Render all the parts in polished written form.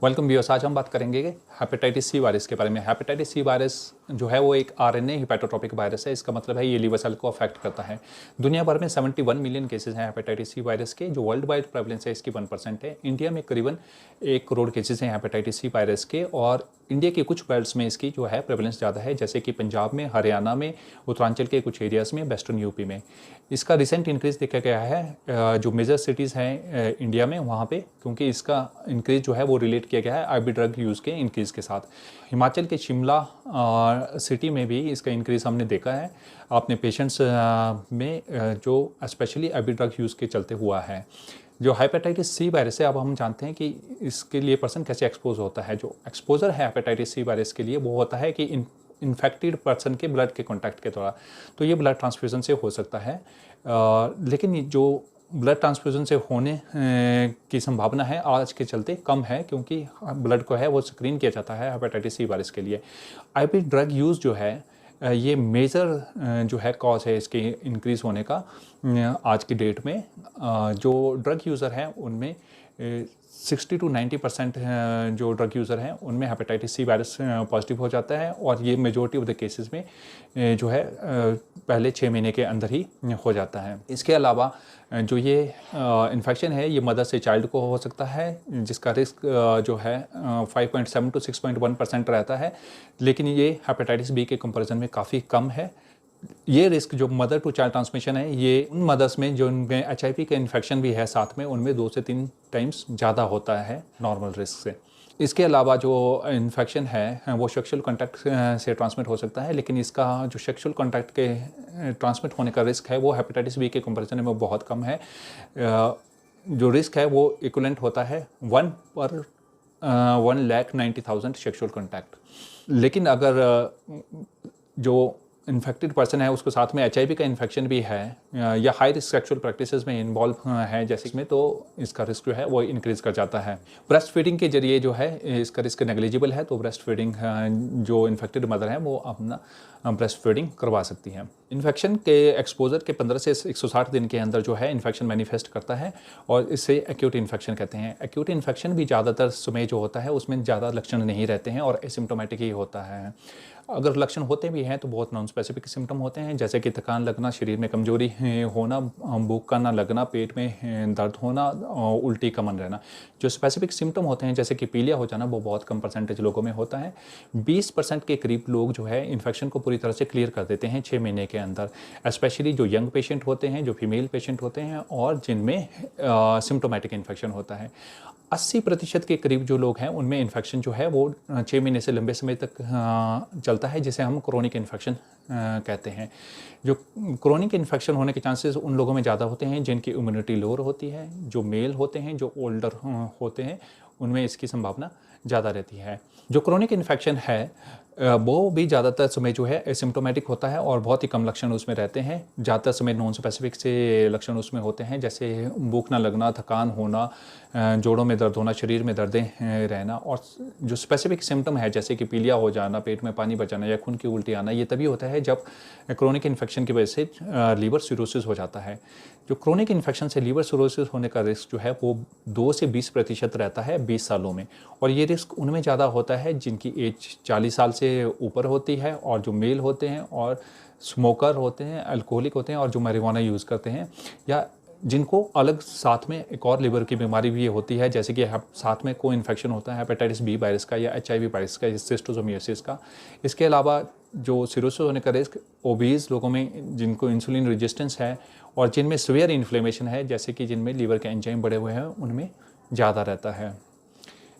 Welcome viewers. आज हम बात करेंगे हेपेटाइटिस सी वायरस के बारे में। हेपेटाइटिस सी वायरस जो है वो एक आरएनए हेपेटोट्रोपिक वायरस है। इसका मतलब है ये लीवर सेल को अफेक्ट करता है। दुनिया भर में 71 मिलियन केसेस हैं हेपेटाइटिस सी वायरस के, जो वर्ल्ड वाइड प्रेवलेंस है इसकी 1% है। इंडिया में करीबन 1 करोड़ केसेस हैं हेपेटाइटिस सी वायरस के, और इंडिया के कुछ बेल्ट्स में इसकी जो है प्रेवलेंस ज़्यादा है, जैसे कि पंजाब में, हरियाणा में, उत्तरांचल के कुछ एरियाज़ में, वेस्टर्न यूपी में। इसका रिसेंट इंक्रीज़ देखा गया है जो मेजर सिटीज़ हैं इंडिया में वहाँ पे, क्योंकि इसका इंक्रीज़ जो है वो रिलेट किया गया है आईवी ड्रग यूज़ के इंक्रीज़ के साथ। हिमाचल के शिमला सिटी में भी इसका इंक्रीज़ हमने देखा है अपने पेशेंट्स में जो स्पेशली आईवी ड्रग यूज़ के चलते हुआ है। जो हेपेटाइटिस सी वायरस है, अब हम जानते हैं कि इसके लिए पर्सन कैसे एक्सपोज होता है। जो एक्सपोजर है हेपेटाइटिस सी वायरस के लिए वो होता है कि इन्फेक्टेड पर्सन के ब्लड के कांटेक्ट के द्वारा। तो ये ब्लड ट्रांसफ्यूज़न से हो सकता है, लेकिन जो ब्लड ट्रांसफ्यूज़न से होने की संभावना है आज के चलते कम है, क्योंकि ब्लड को है वो स्क्रीन किया जाता है हेपेटाइटिस सी वायरस के लिए। आईवी ड्रग यूज़ जो है ये मेजर जो है कॉज है इसके इंक्रीज़ होने का। आज की डेट में जो ड्रग यूज़र हैं उनमें 60 to 90% जो ड्रग यूज़र हैं उनमें हेपेटाइटिस सी वायरस पॉजिटिव हो जाता है, और ये मेजॉरिटी ऑफ द केसेस में जो है पहले 6 महीने के अंदर ही हो जाता है। इसके अलावा जो ये इन्फेक्शन है ये मदर से चाइल्ड को हो सकता है, जिसका रिस्क जो है 5.7 to 6.1% रहता है, लेकिन ये हेपेटाइटिस बी के कंपैरिजन में काफ़ी कम है। ये रिस्क जो मदर टू चाइल्ड ट्रांसमिशन है ये उन मदर्स में जो उनमें एचआईवी का इन्फेक्शन भी है साथ में, उनमें 2 से 3 टाइम्स ज़्यादा होता है नॉर्मल रिस्क से। इसके अलावा जो इन्फेक्शन है वो सेक्सुअल कॉन्टैक्ट से ट्रांसमिट हो सकता है, लेकिन इसका जो सेक्सुअल कॉन्टैक्ट के ट्रांसमिट होने का रिस्क है वो हेपेटाइटिस बी के कंपैरिजन में बहुत कम है। जो रिस्क है वो इक्विवेलेंट होता है 1 पर 1,90,000 सेक्सुअल कॉन्टैक्ट। लेकिन अगर जो इन्फेक्टेड पर्सन है उसको साथ में एचआईवी का इन्फेक्शन भी है या हाई रिस्क सेक्सुअल प्रैक्टिसेस में इन्वॉल्व है जैसे में, तो इसका रिस्क जो है वो इंक्रीज़ कर जाता है। ब्रेस्ट फीडिंग के जरिए जो है इसका रिस्क नेग्लिजिबल है, तो ब्रेस्ट फीडिंग जो इन्फेक्टेड मदर है वो अपना ब्रेस्ट फीडिंग करवा सकती हैं। इन्फेक्शन के एक्सपोजर के 15 से 160 दिन के अंदर जो है इन्फेक्शन मैनिफेस्ट करता है, और इसे एक्यूट इन्फेक्शन कहते हैं। एक्यूट इन्फेक्शन भी ज़्यादातर समय जो होता है उसमें ज़्यादा लक्षण नहीं रहते हैं और एसिम्प्टोमेटिक ही होता है। अगर लक्षण होते भी हैं तो बहुत नॉन स्पेसिफिक सिम्टम होते हैं, जैसे कि थकान लगना, शरीर में कमजोरी होना, भूख का ना लगना, पेट में दर्द होना, उल्टी का मन रहना। जो स्पेसिफिक सिम्टम होते हैं जैसे कि पीलिया हो जाना वो बहुत कम परसेंटेज लोगों में होता है। 20% के करीब लोग जो है इन्फेक्शन को पूरी तरह से क्लियर कर देते हैं 6 महीने के अंदर, स्पेशली जो यंग पेशेंट होते हैं, जो फीमेल पेशेंट होते हैं और जिनमें सिम्टोमेटिक इन्फेक्शन होता है। 80% के करीब जो लोग हैं उनमें इन्फेक्शन जो है वो 6 महीने से लंबे समय तक चलता है, जिसे हम क्रोनिक इन्फेक्शन कहते हैं। जो क्रोनिक इन्फेक्शन होने के चांसेस उन लोगों में ज़्यादा होते हैं जिनकी इम्यूनिटी लोअर होती है, जो मेल होते हैं, जो ओल्डर होते हैं, उनमें इसकी संभावना ज़्यादा रहती है। जो क्रोनिक इन्फेक्शन है वो भी ज़्यादातर समय जो है एसिम्प्टोमेटिक होता है और बहुत ही कम लक्षण उसमें रहते हैं। ज़्यादातर समय नॉन स्पेसिफिक से लक्षण उसमें होते हैं, जैसे भूख ना लगना, थकान होना, जोड़ों में दर्द होना, शरीर में दर्दें रहना। और जो स्पेसिफिक सिम्टम है जैसे कि पीलिया हो जाना, पेट में पानी भर जाना या खून की उल्टी आना, ये तभी होता है जब क्रोनिक इन्फेक्शन की वजह से लीवर सिरोसिस हो जाता है। जो क्रोनिक इन्फेक्शन से लीवर सिरोसिस होने का रिस्क जो है वो 2 से 20% रहता है 20 सालों में, और ये रिस्क उनमें ज़्यादा होता है जिनकी एज 40 साल से ऊपर होती है, और जो मेल होते हैं, और स्मोकर होते हैं, अल्कोहलिक होते हैं, और जो मैरिजुआना यूज़ करते हैं, या जिनको अलग साथ में एक और लिवर की बीमारी भी होती है, जैसे कि साथ में को इन्फेक्शन होता है हेपेटाइटिस बी वायरस का या एचआईवी वायरस का, सिस्टोसोमियोसिस का। इसके अलावा जो सिरोसिस होने का रिस्क ओबीज लोगों में जिनको इंसुलिन रेजिस्टेंस है और जिनमें सीवियर इन्फ्लेमेशन है, जैसे कि जिनमें लीवर के एंजाइम बढ़े हुए हैं, उनमें ज़्यादा रहता है।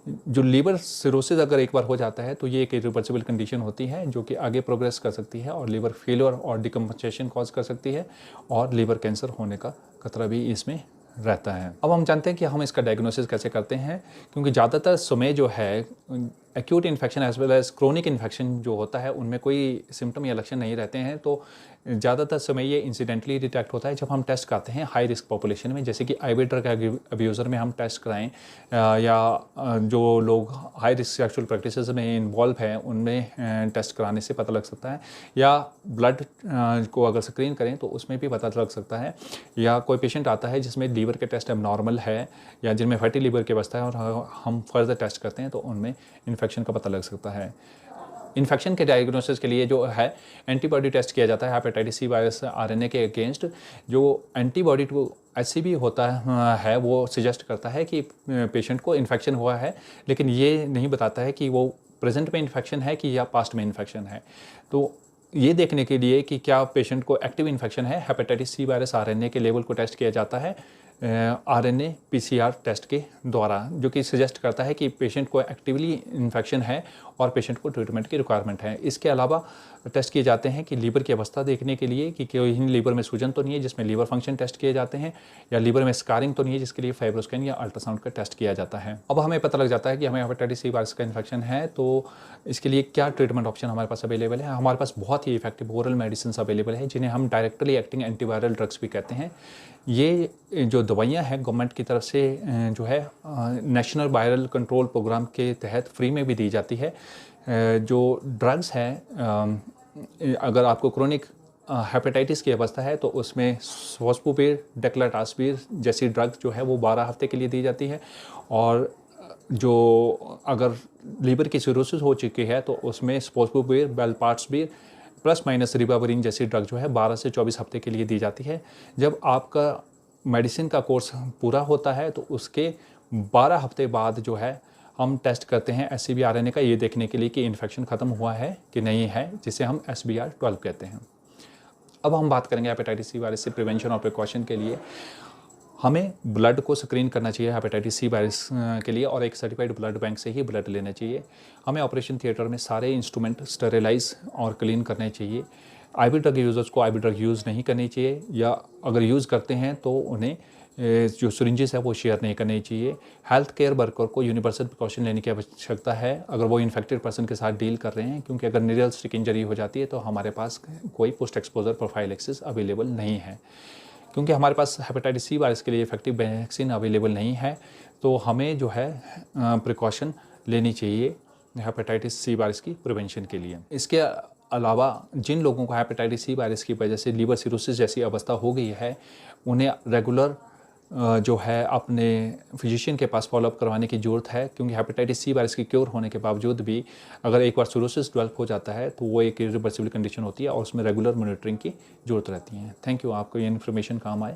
जो लीवर सिरोसिस अगर एक बार हो जाता है तो ये एक इरिवर्सिबल कंडीशन होती है जो कि आगे प्रोग्रेस कर सकती है और लीवर फेलियर और डिकम्पोजिशन कॉज कर सकती है, और लीवर कैंसर होने का खतरा भी इसमें रहता है। अब हम जानते हैं कि हम इसका डायग्नोसिस कैसे करते हैं, क्योंकि ज़्यादातर समय जो है acute infection as well as chronic infection जो होता है उनमें कोई सिम्टम या लक्षण नहीं रहते हैं, तो ज़्यादातर समय ये इंसिडेंटली डिटेक्ट होता है जब हम टेस्ट करते हैं हाई रिस्क पॉपुलेशन में, जैसे कि आईवी ड्रग अब्यूज़र में हम टेस्ट कराएं, या जो लोग हाई रिस्क सेक्सुअल प्रैक्टिसेस में इन्वॉल्व हैं उनमें टेस्ट कराने से पता लग सकता है, या ब्लड को अगर स्क्रीन करें तो उसमें भी पता लग सकता है, या कोई पेशेंट आता है जिसमें लीवर के टेस्ट एबनॉर्मल है या जिनमें फैटी लीवर की अवस्था है और हम फर्दर टेस्ट करते हैं तो उनमें इन्फेक्शन का पता लग सकता है। इन्फेक्शन के डायग्नोसिस के लिए जो है एंटीबॉडी टेस्ट किया जाता है हेपेटाइटिस सी वायरस आरएनए के अगेंस्ट। जो एंटीबॉडी टू एचसीवी होता है वो सजेस्ट करता है कि पेशेंट को इन्फेक्शन हुआ है, लेकिन ये नहीं बताता है कि वो प्रेजेंट में इन्फेक्शन है कि या पास्ट में इन्फेक्शन है। तो ये देखने के लिए कि क्या पेशेंट को एक्टिव इन्फेक्शन है, हेपेटाइटिस सी वायरस आरएनए के लेवल को टेस्ट किया जाता है आरएनए पीसीआर टेस्ट के द्वारा, जो कि सजेस्ट करता है कि पेशेंट को एक्टिवली इन्फेक्शन है और पेशेंट को ट्रीटमेंट की रिक्वायरमेंट है। इसके अलावा टेस्ट किए जाते हैं कि लीवर की अवस्था देखने के लिए कि कहीं लीवर में सूजन तो नहीं है, जिसमें लीवर फंक्शन टेस्ट किए जाते हैं, या लीवर में स्कारिंग तो नहीं है, जिसके लिए फाइब्रोस्कैन या अल्ट्रासाउंड का टेस्ट किया जाता है। अब हमें पता लग जाता है कि हमें हेपेटाइटिस सी वायरस का इन्फेक्शन है, तो इसके लिए क्या ट्रीटमेंट ऑप्शन हमारे पास अवेलेबल है। हमारे पास बहुत ही इफेक्टिव ओरल मेडिसिन अवेलेबल है जिन्हें हम डायरेक्टली एक्टिंग एंटीवायरल ड्रग्स भी कहते हैं। ये जो दवाइयाँ हैं गवर्नमेंट की तरफ से जो है नेशनल वायरल कंट्रोल प्रोग्राम के तहत फ्री में भी दी जाती है। जो ड्रग्स हैं, अगर आपको क्रोनिक हेपेटाइटिस की अवस्था है तो उसमें फोस्फोपेर, डेक्लाटास्पीर जैसी ड्रग जो है वो 12 हफ्ते के लिए दी जाती है, और जो अगर लीवर की सिरोसिस हो चुकी है तो उसमें फोस्फोपेर, बेलपार्ट्सबीर प्लस माइनस रिबाविरिन जैसी ड्रग जो है 12 से 24 हफ्ते के लिए दी जाती है। जब आपका मेडिसिन का कोर्स पूरा होता है तो उसके 12 हफ्ते बाद जो है हम टेस्ट करते हैं एससीवी आरएनए का, ये देखने के लिए कि इन्फेक्शन ख़त्म हुआ है कि नहीं है, जिसे हम SBR12 कहते हैं। अब हम बात करेंगे हेपेटाइटिस सी वायरस से प्रिवेंशन और प्रिकॉशन के लिए। हमें ब्लड को स्क्रीन करना चाहिए हेपेटाइटिस सी वायरस के लिए, और एक सर्टिफाइड ब्लड बैंक से ही ब्लड लेना चाहिए। हमें ऑपरेशन थिएटर में सारे इंस्ट्रूमेंट स्टेरिलाइज और क्लीन करने चाहिए। आईवी ड्रग यूज़र्स को आईवी ड्रग यूज़ नहीं करनी चाहिए, या अगर यूज़ करते हैं तो उन्हें जो सिरिंजेस है वो शेयर नहीं करनी चाहिए। हेल्थ केयर वर्कर को यूनिवर्सल प्रिकॉशन लेने की आवश्यकता है अगर वो इन्फेक्टेड पर्सन के साथ डील कर रहे हैं, क्योंकि अगर नीडल स्टिक इंजरी हो जाती है तो हमारे पास कोई पोस्ट एक्सपोजर प्रोफाइलैक्सिस अवेलेबल नहीं है। क्योंकि हमारे पास हेपेटाइटिस सी वायरस के लिए इफेक्टिव वैक्सीन अवेलेबल नहीं है, तो हमें जो है प्रिकॉशन लेनी चाहिए हेपेटाइटिस सी वायरस की प्रिवेंशन के लिए। इसके अलावा जिन लोगों को हेपेटाइटिस सी वायरस की वजह से लीवर सिरोसिस जैसी अवस्था हो गई है, उन्हें रेगुलर जो है अपने फिजिशियन के पास फॉलोअप करवाने की ज़रूरत है, क्योंकि हेपेटाइटिस सी वायरस की क्योर होने के बावजूद भी अगर एक बार सिरोसिस डेवलप हो जाता है तो वो एक इरिवर्सिबल कंडीशन होती है और उसमें रेगुलर मॉनिटरिंग की ज़रूरत रहती है। थैंक यू, आपको ये इन्फॉर्मेशन काम आए।